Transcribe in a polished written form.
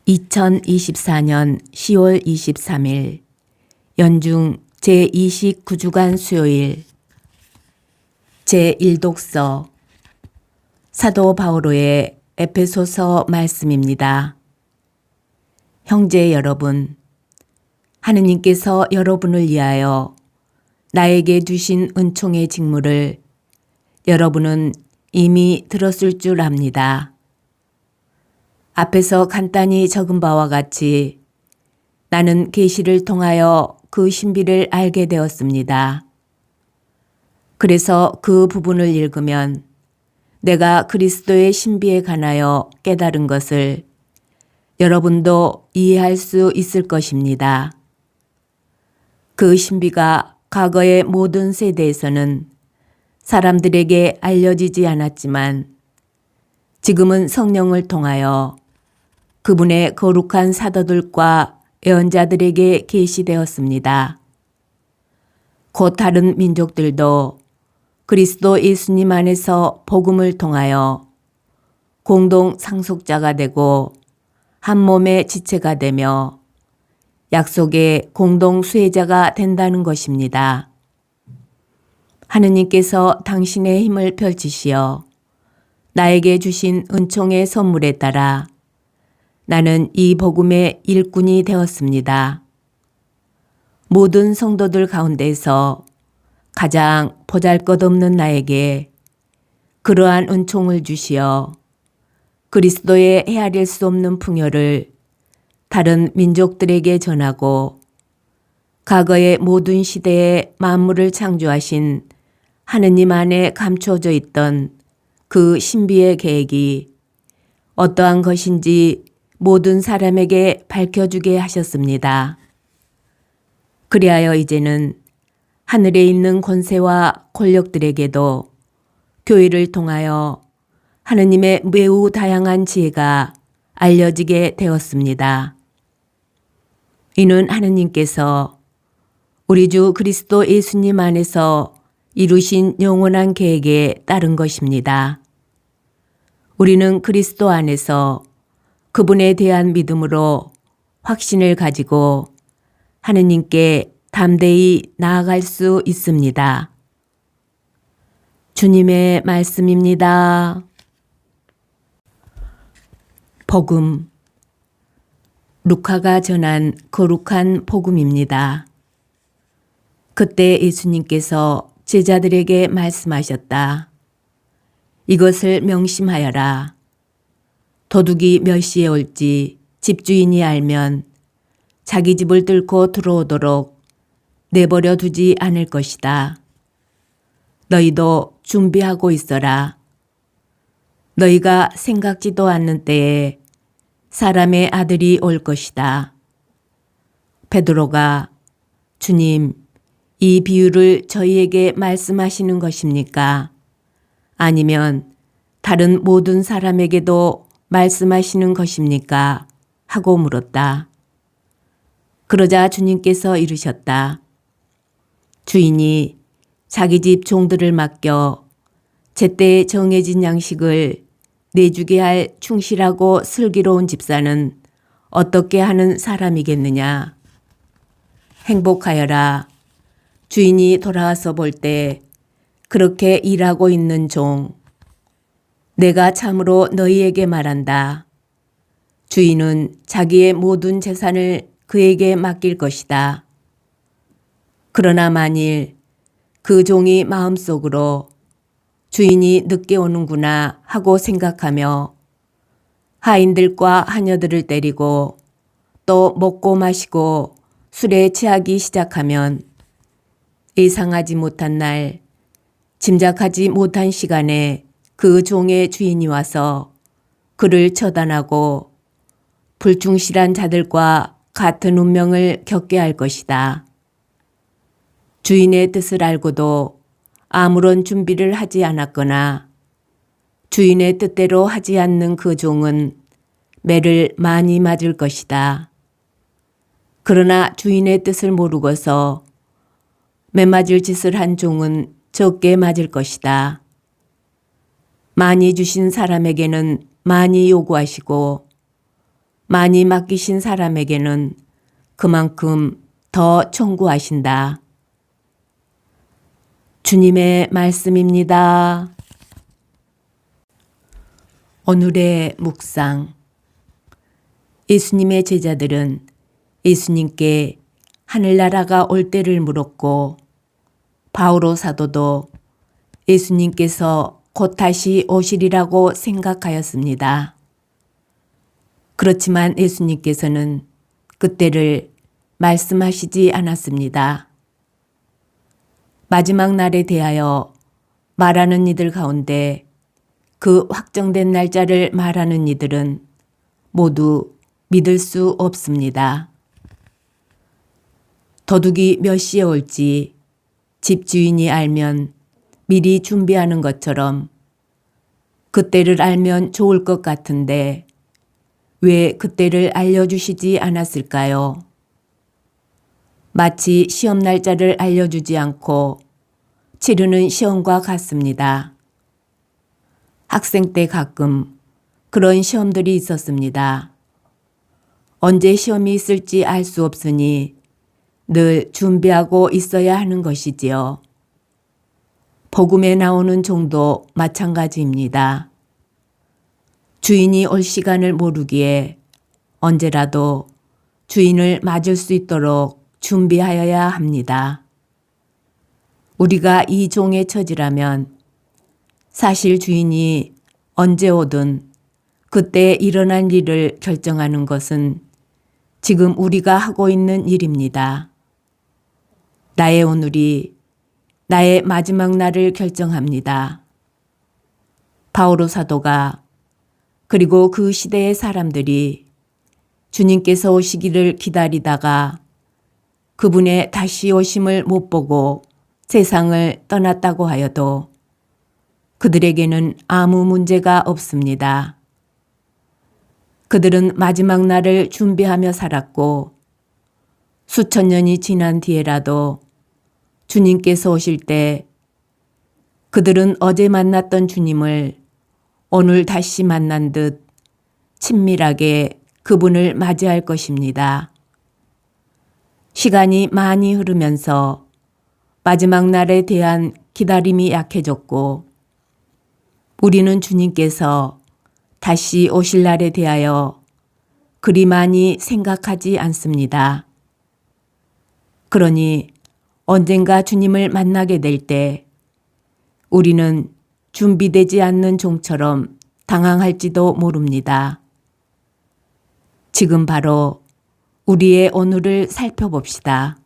2024년 10월 23일 연중 제29주간 수요일 제1독서 사도 바오로의 에베소서 말씀입니다. 형제 여러분, 하느님께서 여러분을 위하여 나에게 주신 은총의 직무를 여러분은 이미 들었을 줄 압니다. 앞에서 간단히 적은 바와 같이 나는 계시를 통하여 그 신비를 알게 되었습니다. 그래서 그 부분을 읽으면 내가 그리스도의 신비에 관하여 깨달은 것을 여러분도 이해할 수 있을 것입니다. 그 신비가 과거의 모든 세대에서는 사람들에게 알려지지 않았지만 지금은 성령을 통하여 그분의 거룩한 사도들과 예언자들에게 계시되었습니다. 곧 다른 민족들도 그리스도 예수님 안에서 복음을 통하여 공동 상속자가 되고 한 몸의 지체가 되며 약속의 공동 수혜자가 된다는 것입니다. 하느님께서 당신의 힘을 펼치시어 나에게 주신 은총의 선물에 따라 나는 이 복음의 일꾼이 되었습니다. 모든 성도들 가운데서 가장 보잘것없는 나에게 그러한 은총을 주시어 그리스도의 헤아릴 수 없는 풍요를 다른 민족들에게 전하고 과거의 모든 시대에 만물을 창조하신 하느님 안에 감춰져 있던 그 신비의 계획이 어떠한 것인지 모든 사람에게 밝혀주게 하셨습니다. 그리하여 이제는 하늘에 있는 권세와 권력들에게도 교회를 통하여 하느님의 매우 다양한 지혜가 알려지게 되었습니다. 이는 하느님께서 우리 주 그리스도 예수님 안에서 이루신 영원한 계획에 따른 것입니다. 우리는 그리스도 안에서 그분에 대한 믿음으로 확신을 가지고 하느님께 담대히 나아갈 수 있습니다. 주님의 말씀입니다. 복음. 루카가 전한 거룩한 복음입니다. 그때 예수님께서 제자들에게 말씀하셨다. 이것을 명심하여라. 도둑이 몇 시에 올지 집주인이 알면 자기 집을 뚫고 들어오도록 내버려 두지 않을 것이다. 너희도 준비하고 있어라. 너희가 생각지도 않는 때에 사람의 아들이 올 것이다. 베드로가 주님, 이 비유를 저희에게 말씀하시는 것입니까? 아니면 다른 모든 사람에게도 말씀하시는 것입니까? 하고 물었다. 그러자 주님께서 이르셨다. 주인이 자기 집 종들을 맡겨 제때에 정해진 양식을 내주게 할 충실하고 슬기로운 집사는 어떻게 하는 사람이겠느냐? 행복하여라. 주인이 돌아와서 볼 때 그렇게 일하고 있는 종. 내가 참으로 너희에게 말한다. 주인은 자기의 모든 재산을 그에게 맡길 것이다. 그러나 만일 그 종이 마음속으로 주인이 늦게 오는구나 하고 생각하며 하인들과 하녀들을 때리고 또 먹고 마시고 술에 취하기 시작하면 예상하지 못한 날, 짐작하지 못한 시간에 그 종의 주인이 와서 그를 처단하고 불충실한 자들과 같은 운명을 겪게 할 것이다. 주인의 뜻을 알고도 아무런 준비를 하지 않았거나 주인의 뜻대로 하지 않는 그 종은 매를 많이 맞을 것이다. 그러나 주인의 뜻을 모르고서 매맞을 짓을 한 종은 적게 맞을 것이다. 많이 주신 사람에게는 많이 요구하시고 많이 맡기신 사람에게는 그만큼 더 청구하신다. 주님의 말씀입니다. 오늘의 묵상. 예수님의 제자들은 예수님께 하늘나라가 올 때를 물었고 바오로 사도도 예수님께서 곧 다시 오시리라고 생각하였습니다. 그렇지만 예수님께서는 그때를 말씀하시지 않았습니다. 마지막 날에 대하여 말하는 이들 가운데 그 확정된 날짜를 말하는 이들은 모두 믿을 수 없습니다. 도둑이 몇 시에 올지 집주인이 알면 미리 준비하는 것처럼 그때를 알면 좋을 것 같은데 왜 그때를 알려주시지 않았을까요? 마치 시험 날짜를 알려주지 않고 치르는 시험과 같습니다. 학생 때 가끔 그런 시험들이 있었습니다. 언제 시험이 있을지 알 수 없으니 늘 준비하고 있어야 하는 것이지요. 복음에 나오는 종도 마찬가지입니다. 주인이 올 시간을 모르기에 언제라도 주인을 맞을 수 있도록 준비하여야 합니다. 우리가 이 종의 처지라면 사실 주인이 언제 오든 그때 일어날 일을 결정하는 것은 지금 우리가 하고 있는 일입니다. 나의 오늘이 나의 마지막 날을 결정합니다. 바오로 사도가 그리고 그 시대의 사람들이 주님께서 오시기를 기다리다가 그분의 다시 오심을 못 보고 세상을 떠났다고 하여도 그들에게는 아무 문제가 없습니다. 그들은 마지막 날을 준비하며 살았고 수천 년이 지난 뒤에라도 주님께서 오실 때 그들은 어제 만났던 주님을 오늘 다시 만난 듯 친밀하게 그분을 맞이할 것입니다. 시간이 많이 흐르면서 마지막 날에 대한 기다림이 약해졌고 우리는 주님께서 다시 오실 날에 대하여 그리 많이 생각하지 않습니다. 그러니 언젠가 주님을 만나게 될 때 우리는 준비되지 않는 종처럼 당황할지도 모릅니다. 지금 바로 우리의 오늘을 살펴봅시다.